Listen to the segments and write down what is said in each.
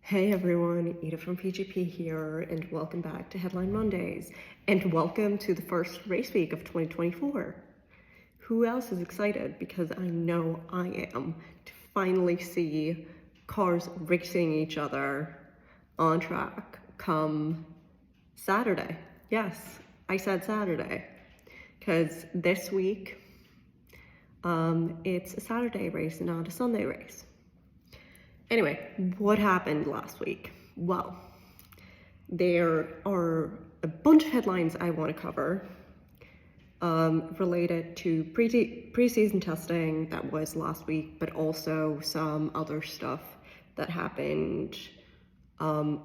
Hey everyone, Ida from PGP here, and welcome back to Headline Mondays, and welcome to the first race week of 2024. Who else is excited? Because I know I am, to finally see cars racing each other on track come Saturday. Yes, I said Saturday, because this week it's a Saturday race and not a Sunday race. Anyway, what happened last week? Well, there are a bunch of headlines I want to cover related to preseason testing that was last week, but also some other stuff that happened on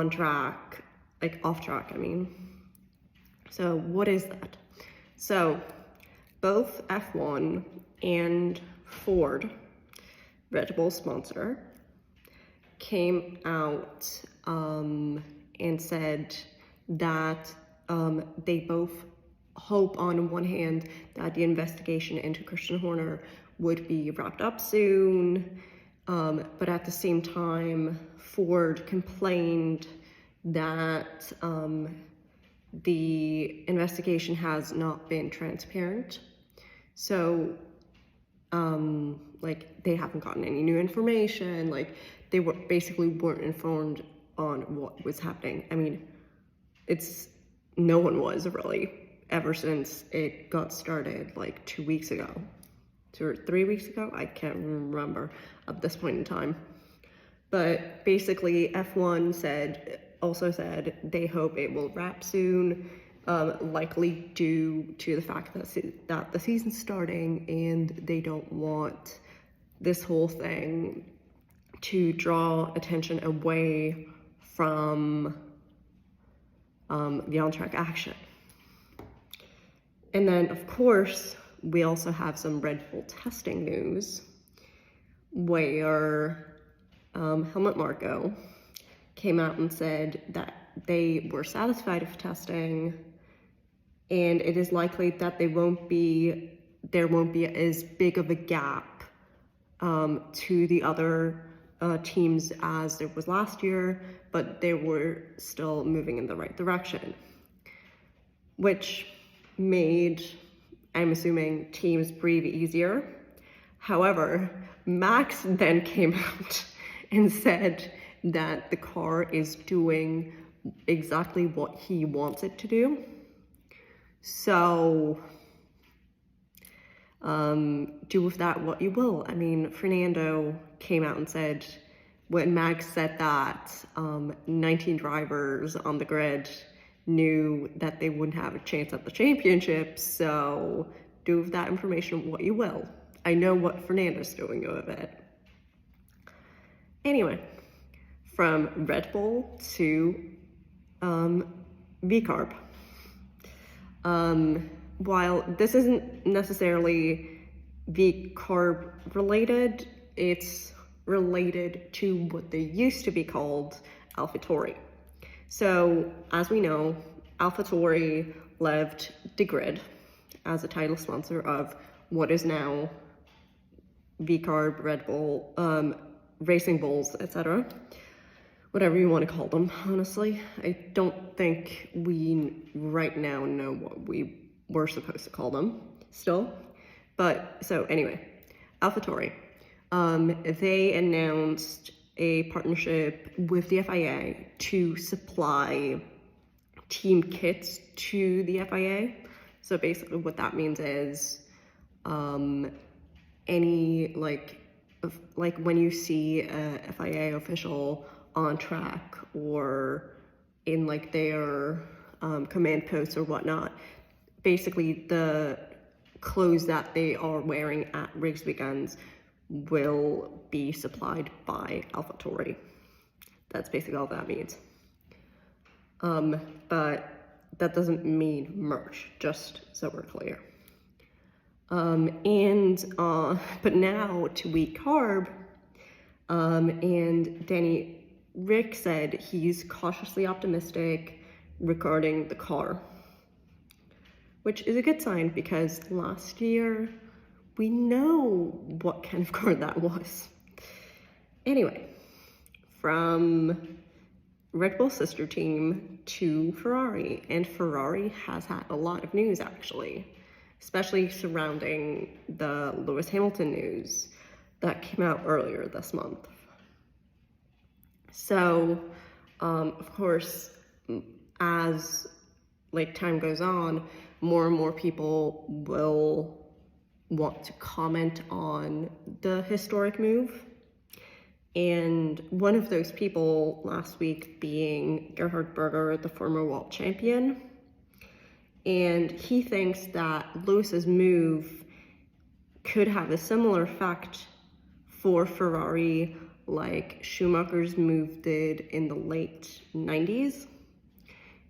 track, like off track, I mean. So what is that? So both F1 and Ford, Red Bull sponsor, came out and said that they both hope, on one hand, that the investigation into Christian Horner would be wrapped up soon, but at the same time, Ford complained that the investigation has not been transparent. So like, they haven't gotten any new information, like they basically weren't informed on what was happening. I mean, no one was really, ever since it got started like 2 weeks ago, 2 or 3 weeks ago, I can't remember at this point in time. But basically F1 also said they hope it will wrap soon, likely due to the fact that the season's starting and they don't want this whole thing to draw attention away from the on-track action. And then, of course, we also have some Red Bull testing news, where Helmut Marko came out and said that they were satisfied with testing, and it is likely that there won't be as big of a gap to the other teams as there was last year, but they were still moving in the right direction, which made, I'm assuming, teams breathe easier. However, Max then came out and said that the car is doing exactly what he wants it to do. So do with that what you will. I mean, Fernando came out and said, when Max said that, 19 drivers on the grid knew that they wouldn't have a chance at the championship, so do with that information what you will. I know what Fernando's doing with it. Anyway, from Red Bull to VCARB. While this isn't necessarily VCARB related, it's related to what they used to be called AlphaTauri. So, as we know, AlphaTauri left the grid as a title sponsor of what is now VCARB, Red Bull, Racing Bulls, etc. Whatever you want to call them, honestly. I don't think we right now know what we were supposed to call them still. But, so anyway, AlphaTauri. They announced a partnership with the FIA to supply team kits to the FIA. So basically what that means is any, like when you see a FIA official on track or in like their command posts or whatnot, basically the clothes that they are wearing at race weekends will be supplied by AlphaTauri. That's basically all that means. But that doesn't mean merch, just so we're clear. But now to VCARB, and Danny Rick said he's cautiously optimistic regarding the car, which is a good sign because last year we know what kind of car that was. Anyway, from Red Bull sister team to Ferrari, and Ferrari has had a lot of news actually, especially surrounding the Lewis Hamilton news that came out earlier this month. So, of course, as time goes on, more and more people will want to comment on the historic move. And one of those people last week being Gerhard Berger, the former world champion. And he thinks that Lewis's move could have a similar effect for Ferrari like Schumacher's move did in the late 90s,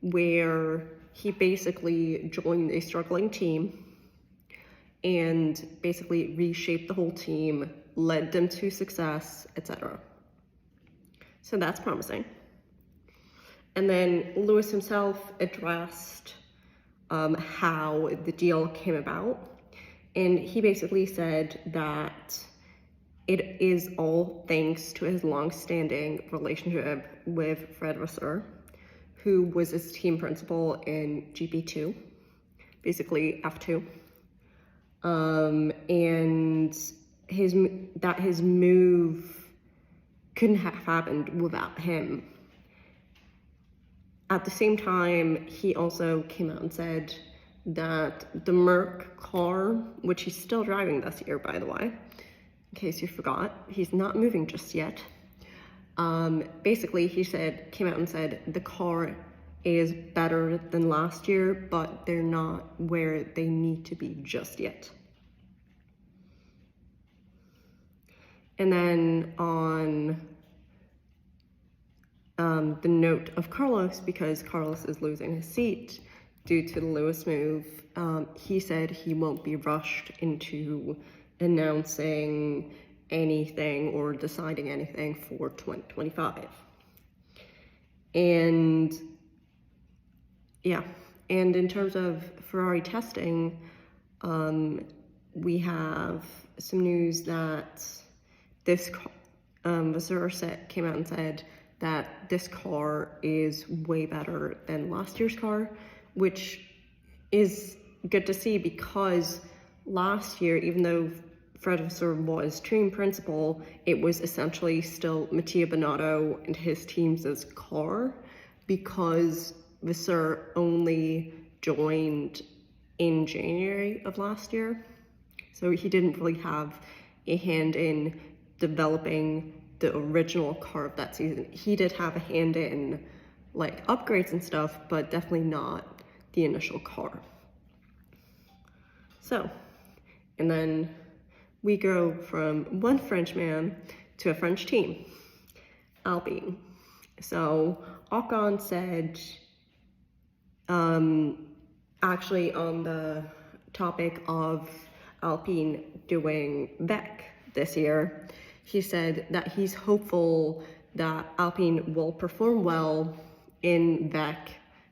where he basically joined a struggling team and basically reshaped the whole team, led them to success, etc. So that's promising. And then Lewis himself addressed how the deal came about. And he basically said that it is all thanks to his long-standing relationship with Fred Vasseur, who was his team principal in GP2, basically F2. And his move couldn't have happened without him. At the same time, he also came out and said that the Merc car, which he's still driving this year, by the way, in case you forgot, he's not moving just yet. Basically, came out and said the car is better than last year, but they're not where they need to be just yet. And then on the note of Carlos, because Carlos is losing his seat due to the Lewis move, he said he won't be rushed into announcing anything or deciding anything for 2025. And yeah, and in terms of Ferrari testing, we have some news that this Vasseur came out and said that this car is way better than last year's car, which is good to see because last year, even though Fred Vasseur was team principal, it was essentially still Mattia Binotto and his team's car because Vasseur only joined in January of last year. So he didn't really have a hand in developing the original car of that season. He did have a hand in upgrades and stuff, but definitely not the initial car. So, and then we go from one French man to a French team, Alpine. So Ocon said, actually on the topic of Alpine doing VEC this year, he said that he's hopeful that Alpine will perform well in VEC,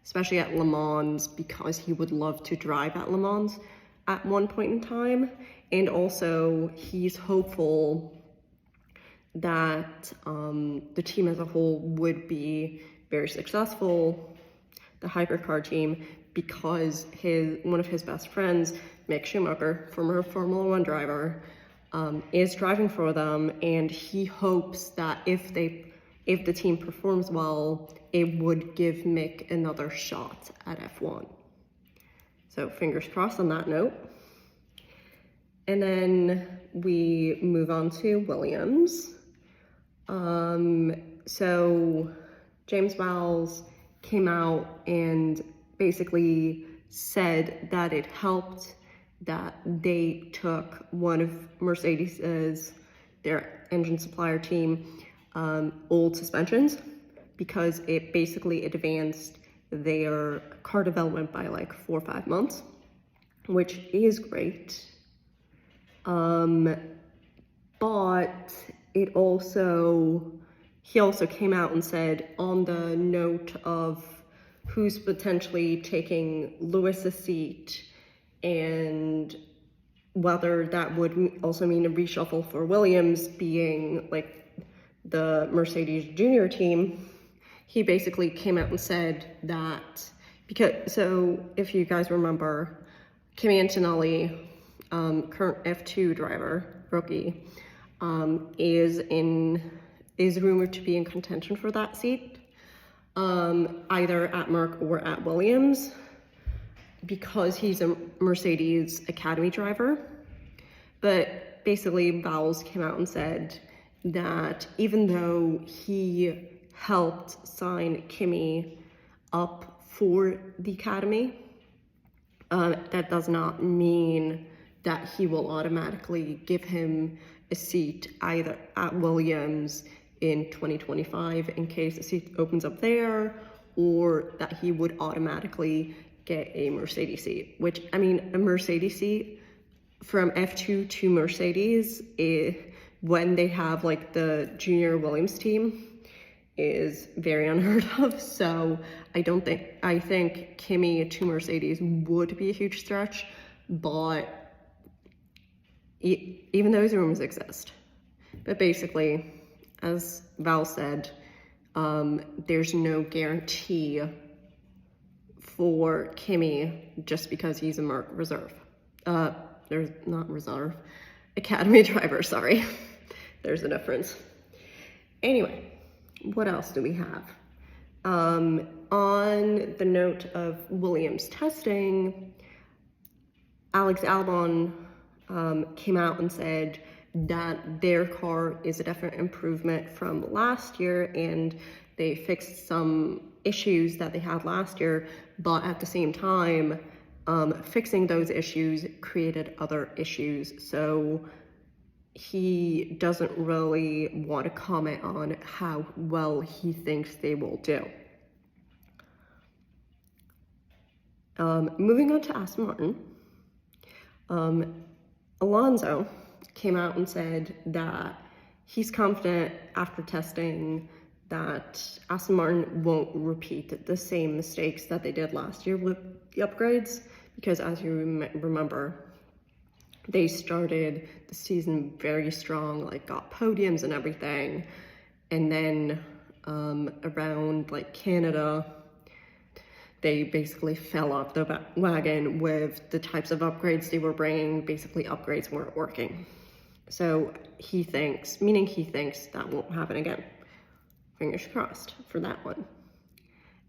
especially at Le Mans, because he would love to drive at Le Mans at one point in time. And also, he's hopeful that the team as a whole would be very successful, the hypercar team, because one of his best friends, Mick Schumacher, former Formula One driver, is driving for them, and he hopes that if the team performs well, it would give Mick another shot at F1. So fingers crossed on that note. And then we move on to Williams. So James Vowles came out and basically said that it helped that they took one of Mercedes's, their engine supplier team, old suspensions, because it basically advanced their car development by 4 or 5 months, which is great. But he also came out and said, on the note of who's potentially taking Lewis's seat and whether that would also mean a reshuffle for Williams, being the Mercedes junior team, he basically came out and said that so if you guys remember, Kimi Antonelli, current F2 driver, rookie, is rumored to be in contention for that seat, either at Merck or at Williams, because he's a Mercedes Academy driver. But basically, Vowles came out and said that even though he helped sign Kimi up for the Academy, that does not mean that he will automatically give him a seat either at Williams in 2025 in case a seat opens up there, or that he would automatically get a Mercedes seat, which, I mean, a Mercedes seat from F2 to Mercedes, when they have like the junior Williams team, is very unheard of. So I think Kimi to Mercedes would be a huge stretch, but even those rumors exist. But basically, as Val said, there's no guarantee for Kimi just because he's a Merc reserve. There's not reserve, Academy driver, sorry. There's a difference. Anyway, what else do we have? On the note of Williams testing, Alex Albon came out and said that their car is a definite improvement from last year, and they fixed some issues that they had last year, but at the same time, fixing those issues created other issues. So he doesn't really want to comment on how well he thinks they will do. Moving on to Aston Martin, Alonso came out and said that he's confident after testing that Aston Martin won't repeat the same mistakes that they did last year with the upgrades, because as you remember, they started the season very strong, like got podiums and everything, and then around like Canada, they basically fell off the wagon with the types of upgrades they were bringing. Basically, upgrades weren't working. So he thinks that won't happen again. Fingers crossed for that one.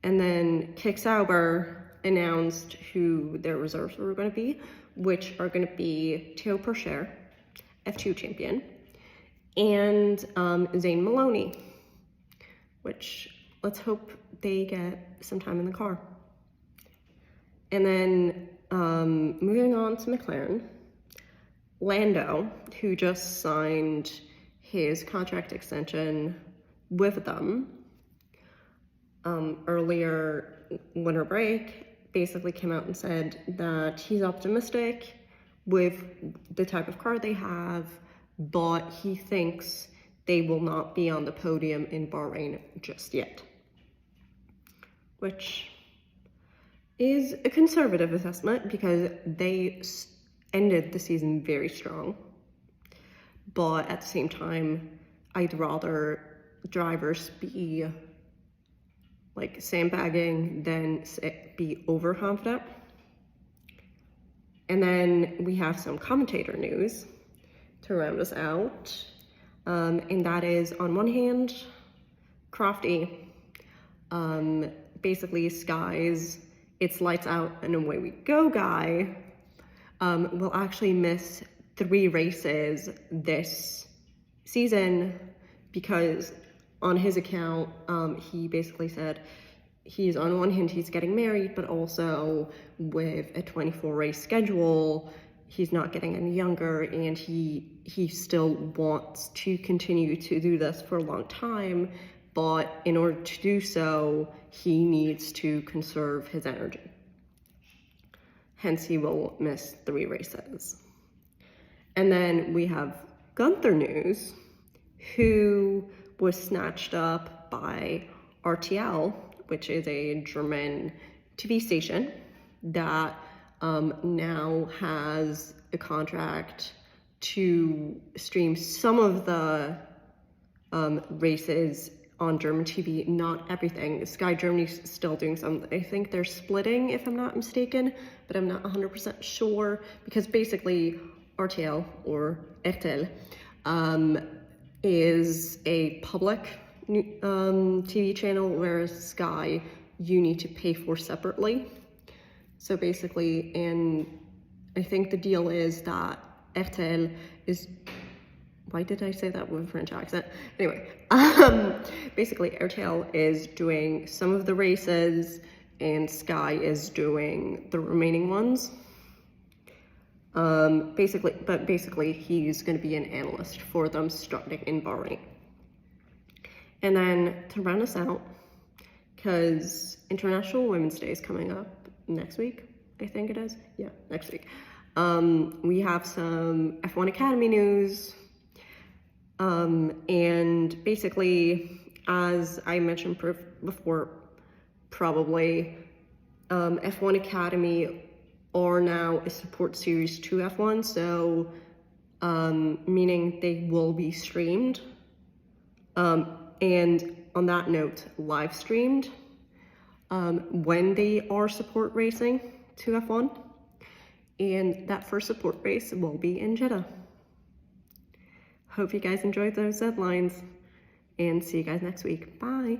And then Kick Sauber announced who their reserves were going to be, which are going to be Theo Pourchaire, F2 champion, and Zane Maloney, which let's hope they get some time in the car. And then moving on to McLaren, Lando, who just signed his contract extension with them earlier winter break, basically came out and said that he's optimistic with the type of car they have, but he thinks they will not be on the podium in Bahrain just yet, which is a conservative assessment because they ended the season very strong. But at the same time, I'd rather drivers be like sandbagging than be overconfident. And then we have some commentator news to round us out. And that is, on one hand, Crofty, basically Sky's "it's lights out and away we go" guy, will actually miss 3 races this season because on his account, he basically said he's, on one hand, he's getting married, but also with a 24 race schedule, he's not getting any younger, and he still wants to continue to do this for a long time, but in order to do so, he needs to conserve his energy. Hence, he will miss 3 races. And then we have Gunther news, who was snatched up by RTL, which is a German TV station that now has a contract to stream some of the races on German TV, not everything. Sky Germany's still doing some. I think they're splitting, if I'm not mistaken, but I'm not 100% sure, because basically RTL, or RTL, is a public TV channel, whereas Sky you need to pay for separately. So basically, and I think the deal is that RTL is, why did I say that with a French accent? Anyway, basically RTL is doing some of the races and Sky is doing the remaining ones. Basically he's going to be an analyst for them starting in Bahrain. And then to round us out, because International Women's Day is coming up next week, I think it is. Yeah, next week. We have some F1 Academy news. And basically, as I mentioned before, probably, F1 Academy are now a support series to F1, so meaning they will be streamed. And on that note, live streamed when they are support racing to F1. And that first support race will be in Jeddah. Hope you guys enjoyed those headlines, and see you guys next week. Bye.